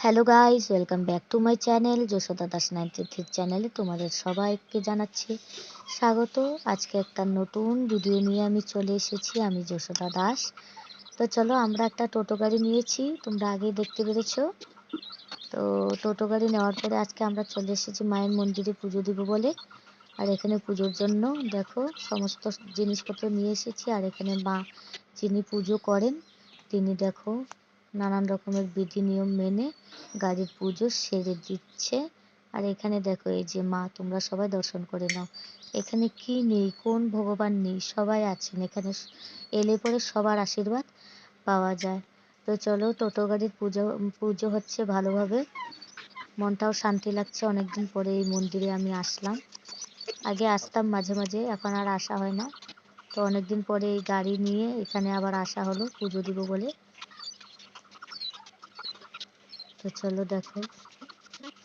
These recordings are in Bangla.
Hello guys, welcome back to my channel Jashoda Das 93 চ্যানেলে তোমাদের সবাইকে জানাচ্ছি স্বাগত। আজকে একটা নতুন ভিডিও নিয়ে আমি চলে এসেছি, আমি যশোদা দাস। তো চলো, আমরা একটা টোটো গাড়ি নিয়েছি, তোমরা আগেই দেখতে পেরেছো। তো টোটো গাড়ি নেওয়ার পরে আজকে আমরা চলে এসেছি মায়ের মন্দিরে পুজো দিব বলে। আর এখানে পুজোর জন্য দেখো সমস্ত জিনিসপত্র নিয়ে এসেছি। আর এখানে মা যিনি পুজো করেন তিনি দেখো নানান রকমের বিধি নিয়ম মেনে গাড়ির পুজো সেরে দিচ্ছে। আর এখানে দেখো এই যে মা, তোমরা সবাই দর্শন করে নাও। এখানে কি নেই, কোন ভগবান নেই, সবাই আছেন এখানে। এলে পরে সবার আশীর্বাদ পাওয়া যায়। তো চলো, টোটো গাড়ির পুজো পুজো হচ্ছে ভালোভাবে, মনটাও শান্তি লাগছে। অনেকদিন পরে এই মন্দিরে আমি আসলাম। আগে আসতাম মাঝে মাঝে, এখন আর আসা হয় না। তো অনেকদিন পরে এই গাড়ি নিয়ে এখানে আবার আসা হলো পুজো দিব বলে। তো চলো দেখো,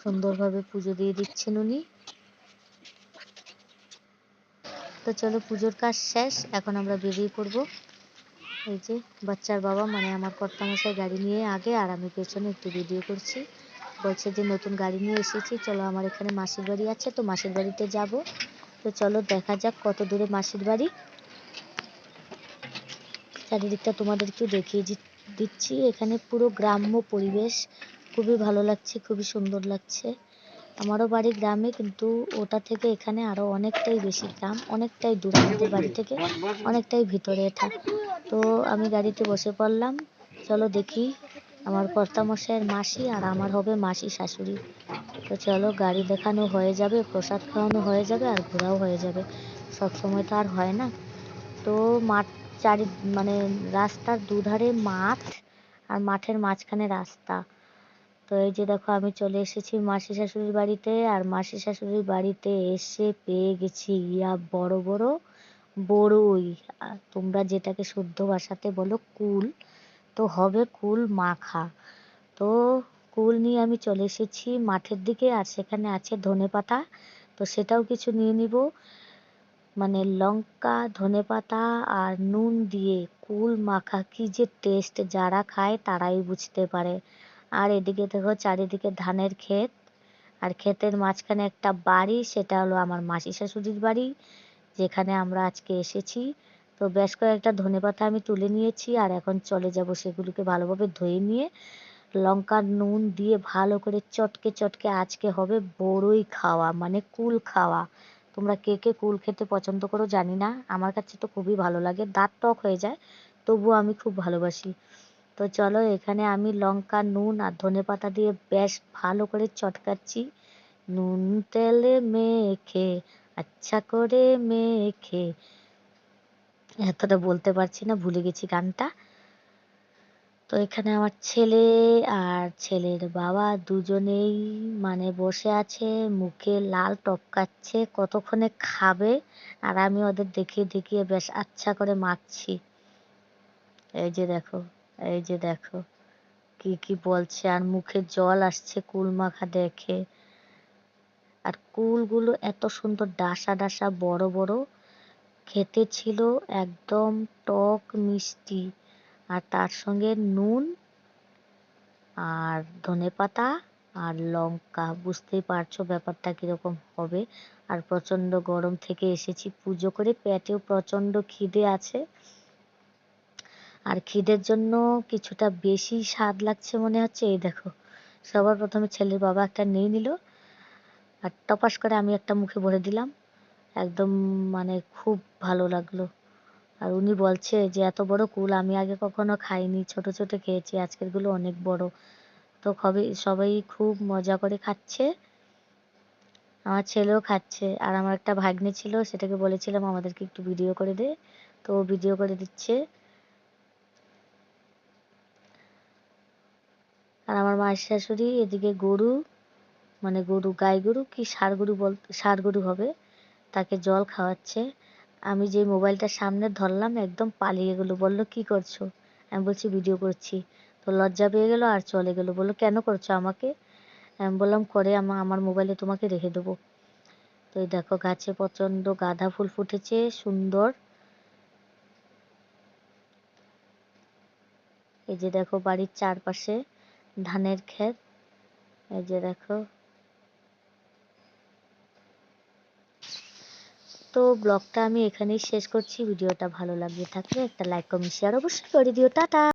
সুন্দরভাবে পুজো দিয়ে দিচ্ছেন উনি। তো চলো, পুজোর কাজ শেষ, এখন আমরা বেরিয়ে পড়বো। এই যে বাচ্চার বাবা মানে আমার কর্তামশাই গাড়ি নিয়ে আগে, আর আমি পেছনে একটু ভিডিও করছি। বলছে যে নতুন গাড়ি নিয়ে এসেছি, চলো আমার এখানে মাসির বাড়ি আছে, তো মাসির বাড়িতে যাব। তো চলো দেখা যাক কত দূরে মাসির বাড়ি। চারিদিকটা তোমাদেরকেও দেখিয়ে দিচ্ছি। এখানে পুরো গ্রাম্য পরিবেশ, খুবই ভালো লাগছে, খুবই সুন্দর লাগছে। আমারও বাড়ি গ্রামে, কিন্তু ওটা থেকে এখানে আরো অনেকটাই বেশি গ্রাম, অনেকটাই দূর আমাদের বাড়ি থেকে, অনেকটাই ভিতরে এটা। তো আমি গাড়িতে বসে পড়লাম। চলো দেখি, আমার কর্তামশাইয়ের মাসি আর আমার হবে মাসি শাশুড়ি। তো চলো, গাড়ি দেখানো হয়ে যাবে, প্রসাদ খাওয়ানো হয়ে যাবে, আর ঘোরাও হয়ে যাবে। সব সময় তো আর হয় না। তো মাঠ চারি মানে রাস্তার দুধারে মাঠ, আর মাঠের মাঝখানে রাস্তা। তো এই যে দেখো, আমি চলে এসেছি মাসি শাশুড়ির বাড়িতে। আর মাসি শাশুড়ির বাড়িতে এসে পেয়ে গেছি ইয়া বড় বড় বড়ই। তোমরা যেটাকে শুদ্ধ ভাষাতে বলো কুল, তো হবে কুল মাখা। তো কুল নিয়ে আমি চলে এসেছি মাঠের দিকে। আর সেখানে আছে ধনেপাতা, তো সেটাও কিছু নিয়ে নিব। মানে লঙ্কা, ধনেপাতা আর নুন দিয়ে কুল মাখা কি যে টেস্ট, যারা খায় তারাই বুঝতে পারে। আর এদিকে দেখো চারিদিকে ধানের ক্ষেত, আর ক্ষেতের মাঝখানে একটা বাড়ি, সেটা হলো আমার মাসি শাশুড়ির বাড়ি, যেখানে আমরা আজকে এসেছি। তো বেশ কয়েকটা ধনেপাতা আমি তুলে নিয়েছি, আর এখন চলে যাব সেগুলোকে ভালোভাবে ধুয়ে নিয়ে লঙ্কা নুন দিয়ে ভালো করে চটকে চটকে আজকে হবে বড়ই খাওয়া, মানে কুল খাওয়া। তোমরা কে কে কুল খেতে পছন্দ করো জানি না, আমার কাছে তো খুবই ভালো লাগে, দাঁত টক হয়ে যায়, তবুও আমি খুব ভালোবাসি। তো চলো, এখানে আমি লঙ্কা নুন আর ধনেপাতা দিয়ে বেশ ভালো করে চটকাচ্ছি। নুন তেলে মেখে, আচ্ছা করে মেখে, এতটা বলতে পারছি না, ভুলে গেছি গানটা। তো এখানে আমার ছেলে আর ছেলের বাবা দুজনেই মানে বসে আছে, মুখে লাল টপকাচ্ছে, কতক্ষণে খাবে। আর আমি ওদের দেখিয়ে দেখিয়ে বেশ আচ্ছা করে মাখছি। এই যে দেখো, এই যে দেখো কি কি বলছে, আর মুখে জল আসছে কুল মাখা দেখে। আর কুলগুলো এত সুন্দর ডাসা ডাসা বড় বড়, খেতে ছিল একদম টক মিষ্টি। আর তার সঙ্গে নুন আর ধনেপাতা আর লঙ্কা, বুঝতেই পারছো ব্যাপারটা কিরকম হবে। আর প্রচণ্ড গরম থেকে এসেছি পুজো করে, পেটেও প্রচণ্ড খিদে আছে। আর খিদের জন্য কিছুটা বেশি স্বাদ লাগছে মনে হচ্ছে। এই দেখো, সবার প্রথমে ছেলের বাবা একটা নিয়ে নিল, আর টপাস করে আমি একটা মুখে ভরে দিলাম। একদম মানে খুব ভালো লাগলো। আর উনি বলছে যে এত বড় কুল আমি আগে কখনো খাইনি, ছোট ছোট খেয়েছি, আজকেরগুলো অনেক বড়। তো সবাই খুব মজা করে খাচ্ছে, আমার ছেলেও খাচ্ছে। আর আমার একটা ভাগ্নে ছিল, সেটাকে বলেছিলাম আমাদেরকে একটু ভিডিও করে দে, তো ভিডিও করে দিচ্ছে। আর আমার মায়ের শাশুড়ি এদিকে গরু, মানে গরু, গাই গরু কি ষাঁড় গরু, ষাঁড় গরু হবে, তাকে জল খাওয়াচ্ছে। আমি যে মোবাইলটা সামনে ধরলাম একদম পালিয়ে গেলো, বললো কি করছো, আমি বলছি ভিডিও করছি। তো লজ্জা পেয়ে গেলো আর চলে গেলো, বললো কেন করছো আমাকে, আমি বললাম করে আমার মোবাইলে তোমাকে রেখে দেবো। তো এই দেখো গাছে প্রচণ্ড গাঁদা ফুল ফুটেছে সুন্দর। এই যে দেখো বাড়ির চারপাশে ধানের ক্ষেত, এই যে দেখো। তো ব্লগটা আমি এখানেই শেষ করছি। ভিডিওটা ভালো লাগলে থাকলে একটা লাইক কমেন্ট শেয়ার অবশ্যই করে দিও। টাটা।